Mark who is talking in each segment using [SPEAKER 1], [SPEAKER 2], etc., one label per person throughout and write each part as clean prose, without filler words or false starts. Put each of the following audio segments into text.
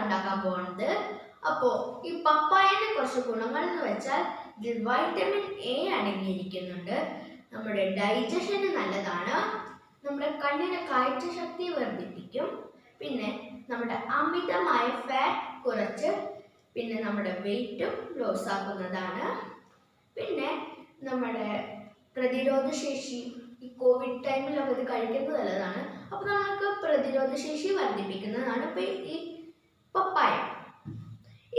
[SPEAKER 1] ഉണ്ടാക്കാൻ പോകുന്നത്. അപ്പോൾ ഈ പപ്പായയുടെ കുറച്ച് ഗുണങ്ങൾ എന്ന് വെച്ചാൽ ഇതിൽ വൈറ്റമിൻ എ അടങ്ങിയിരിക്കുന്നുണ്ട്. നമ്മുടെ ഡൈജഷന് നല്ലതാണ്. നമ്മുടെ കണ്ണിന് കാഴ്ചശക്തി വർദ്ധിപ്പിക്കും. പിന്നെ നമ്മുടെ അമിതമായ ഫാറ്റ് കുറച്ച് പിന്നെ നമ്മുടെ വെയിറ്റും ലോസ് ആക്കുന്നതാണ്. പിന്നെ നമ്മുടെ പ്രതിരോധ ശേഷി ഈ കോവിഡ് ടൈമിലൊക്കെ ഇത് കഴിക്കുന്നത് നല്ലതാണ്. അപ്പോൾ നമുക്ക് പ്രതിരോധ ശേഷി വർദ്ധിപ്പിക്കുന്നതാണ് ഇപ്പം ഈ പപ്പായ.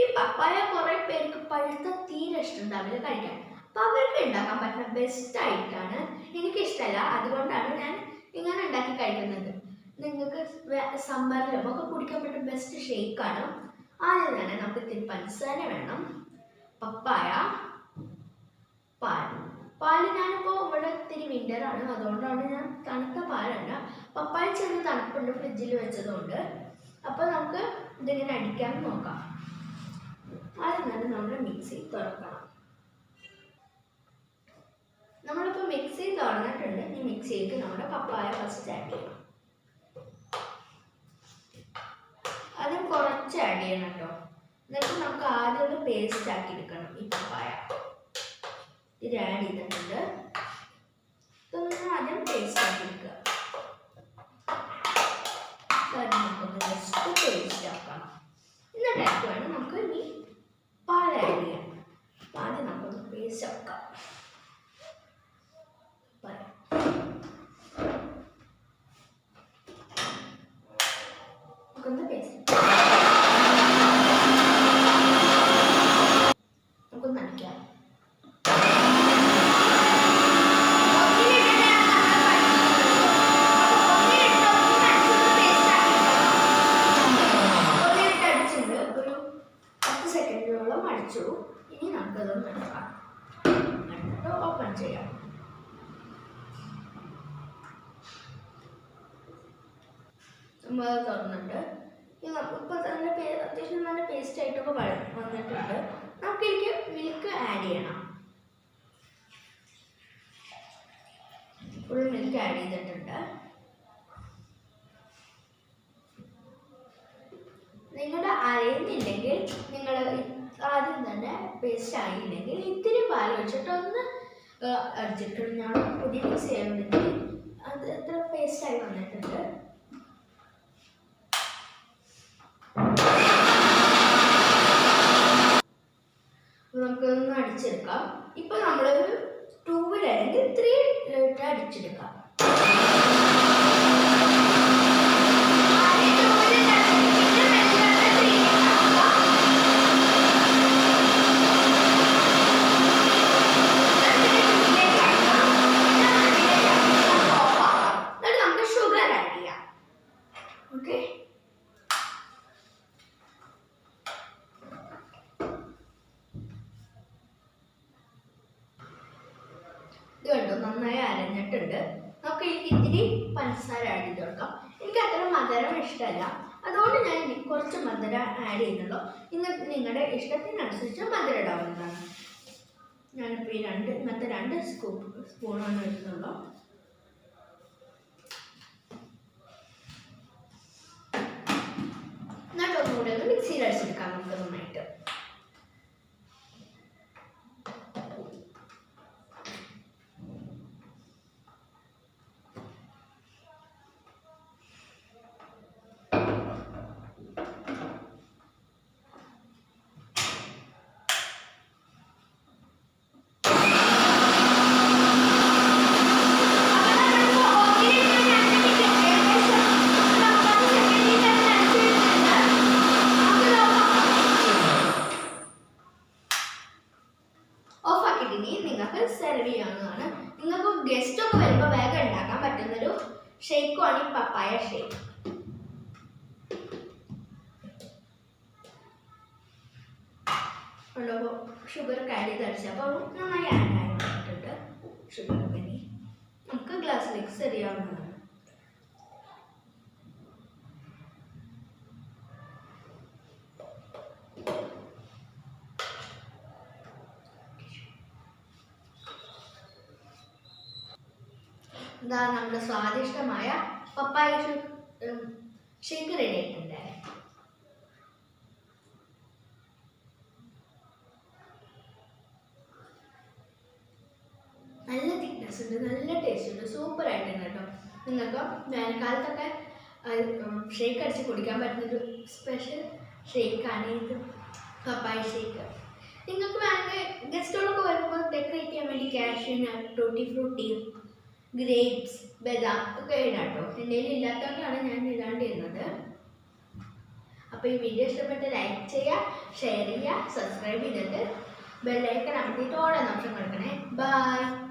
[SPEAKER 1] ഈ പപ്പായ കുറേ പേർക്ക് പഴുത്ത തീരെ ഇഷ്ടമുണ്ടാവില്ല കഴിക്കാൻ. അപ്പം അവർക്ക് ഉണ്ടാക്കാൻ പറ്റുന്ന ബെസ്റ്റ് ആയിട്ടാണ്. എനിക്കിഷ്ടമല്ല, അതുകൊണ്ടാണ് ഞാൻ ഇങ്ങനെ ഉണ്ടാക്കി കഴിക്കുന്നത്. നിങ്ങൾക്ക് സമ്മറിലും ഒക്കെ കുടിക്കാൻ പറ്റുന്ന ബെസ്റ്റ് ഷേക്കാണ്. ആദ്യം തന്നെ നമുക്ക് ഇത്തിരി പഞ്ചസാര വേണം, പപ്പായ, പാല് ഞാനിപ്പോൾ ഇവിടെ ഇത്തിരി വിൻ്ററാണ്, അതുകൊണ്ടാണ് ഞാൻ തണുത്ത പാലല്ല. പപ്പായ ചെറിയ തണുപ്പുണ്ട് ഫ്രിഡ്ജിൽ വെച്ചതുകൊണ്ട്. അപ്പോൾ നമുക്ക് ഇതിങ്ങനെ അടിക്കാൻ നോക്കാം. ആദ്യം തന്നെ നമ്മൾ മിക്സി തുറക്കണം. നമ്മളിപ്പോൾ മിക്സി തുറന്നിട്ടുണ്ട്. ഈ മിക്സിയിലേക്ക് നമ്മുടെ പപ്പായ ഫസ്റ്റ് ആഡ് ചെയ്യണം. ആദ്യം കുറച്ച് ആഡ് ചെയ്യണം കേട്ടോ. എന്നിട്ട് നമുക്ക് ആദ്യം ഒന്ന് പേസ്റ്റ് ആക്കി എടുക്കണം. ഈ പപ്പായ ഇത് ആഡ് ചെയ്തിട്ടുണ്ട്. ഇതൊന്ന് ആദ്യം പേസ്റ്റ് ആക്കി എടുക്കുക. നമുക്കൊന്ന് ജസ്റ്റ് പേസ്റ്റ് ആക്കണം. എന്നിട്ടായിട്ട് വേണം നമുക്ക് ഇനി പാൽ ആഡ് ചെയ്യാൻ. ആദ്യം നമുക്കൊന്ന് പേസ്റ്റ് ആക്കാം. നമുക്കൊന്ന് പേസ്റ്റ് നമുക്കൊന്ന് അടിക്കാം. ഇനി നമുക്കതൊന്ന് എടുക്കാം. എന്നിട്ട് ഓപ്പൺ ചെയ്യാം. നമ്മൾ തുറന്നിട്ട് ഇപ്പോൾ നല്ല അത്യാവശ്യം നല്ല പേസ്റ്റ് ആയിട്ടൊക്കെ വന്നിട്ടുണ്ട്. നമുക്കിതിലേക്ക് മിൽക്ക് ആഡ് ചെയ്യണം. ഫുൾ മിൽക്ക് ആഡ് ചെയ്തിട്ടുണ്ട്. നിങ്ങൾ അറിയുന്നില്ലെങ്കിൽ നിങ്ങൾ ആദ്യം തന്നെ പേസ്റ്റ് ആയില്ലെങ്കിൽ ഇത്തിരി പാൽ വെച്ചിട്ട് ഒന്ന് അടിച്ചിട്ട് ഞാൻ പുതിയ മിക്സ് ചെയ്യാൻ വേണ്ടി അത് എത്ര പേസ്റ്റായി വന്നിട്ടുണ്ട്. നമുക്കൊന്ന് അടിച്ചെടുക്കാം. ഇപ്പം നമ്മളൊരു 2 അല്ലെങ്കിൽ 3 ലിറ്റർ അടിച്ചെടുക്കാം. ഇത് കണ്ടോ, നന്നായി അരഞ്ഞിട്ടുണ്ട്. നമുക്ക് ഇത്തിരി പഞ്ചസാര ആഡ് ചെയ്ത് കൊടുക്കാം. എനിക്ക് അത്ര മധുരം ഇഷ്ടമല്ല, അതുകൊണ്ട് ഞാൻ കുറച്ച് മധുരം ആഡ് ചെയ്യുന്നുള്ളൂ. നിങ്ങളുടെ ഇഷ്ടത്തിനനുസരിച്ച് മധുരം ഇടാവുന്നതാണ്. ഞാനിപ്പോൾ ഈ ഇങ്ങനത്തെ 2 സ്പൂണാണ് എടുക്കുന്നുള്ളൂ. എന്നിട്ട് ഒന്നുകൂടെ ഒന്ന് മിക്സിയിൽ അടിച്ചെടുക്കാം നമുക്ക് നന്നായിട്ട്. നിങ്ങൾക്ക് സെർവ് ചെയ്യാവുന്നതാണ്. നിങ്ങൾക്ക് ഗസ്റ്റ് ഒക്കെ വരുമ്പോൾ വേഗം ഉണ്ടാക്കാൻ പറ്റുന്നൊരു ഷേക്കുമാണ് ഈ പപ്പായ ഷേക്ക്. ഷുഗർ ആഡ് ചെയ്ത് അടിച്ചപ്പോൾ നന്നായി ആഡ് ആയിട്ടുണ്ട്. ഷുഗർ പിന്നെ നമുക്ക് ഗ്ലാസ്സിലേക്ക് സെർവ് ചെയ്യാവുന്നതാണ്. ഇതാ നമ്മുടെ സ്വാദിഷ്ടമായ പപ്പായ ഷേക്ക് റെഡി ആയിട്ടുണ്ട്. ബെനിഫിറ്റ്സ് ഉണ്ട്, നല്ല ടേസ്റ്റ് ഉണ്ട്, സൂപ്പർ ആയിട്ടുണ്ട് കേട്ടോ. നിങ്ങൾക്ക് വേനൽക്കാലത്തൊക്കെ ഷേക്ക് അടിച്ച് കുടിക്കാൻ പറ്റുന്നൊരു സ്പെഷ്യൽ ഷേക്കാണ് ഇത്, പപ്പായ ഷേക്ക്. നിങ്ങൾക്ക് വേണമെങ്കിൽ ഗസ്റ്റുകളൊക്കെ വരുമ്പോൾ ഡെക്കറേറ്റ് ചെയ്യാൻ വേണ്ടി കാഷ്യൂനട്ട്, ടൂട്ടി ഫ്രൂട്ടി, ഗ്രേപ്സ്, ബദാം ഒക്കെ ഇടാം കേട്ടോ. എൻ്റെ കയ്യിൽ ഇല്ലാത്തതുകൊണ്ടാണ് ഞാൻ ഇടാണ്ടിരുന്നത്. അപ്പോൾ ഈ വീഡിയോ ഇഷ്ടപ്പെട്ട് ലൈക്ക് ചെയ്യുക, ഷെയർ ചെയ്യുക, സബ്സ്ക്രൈബ് ചെയ്തിട്ട് ബെല്ലൈക്കൺ അമർത്തിയിട്ട് ഓരോ നിമിഷം കൊടുക്കണേ. ബൈ.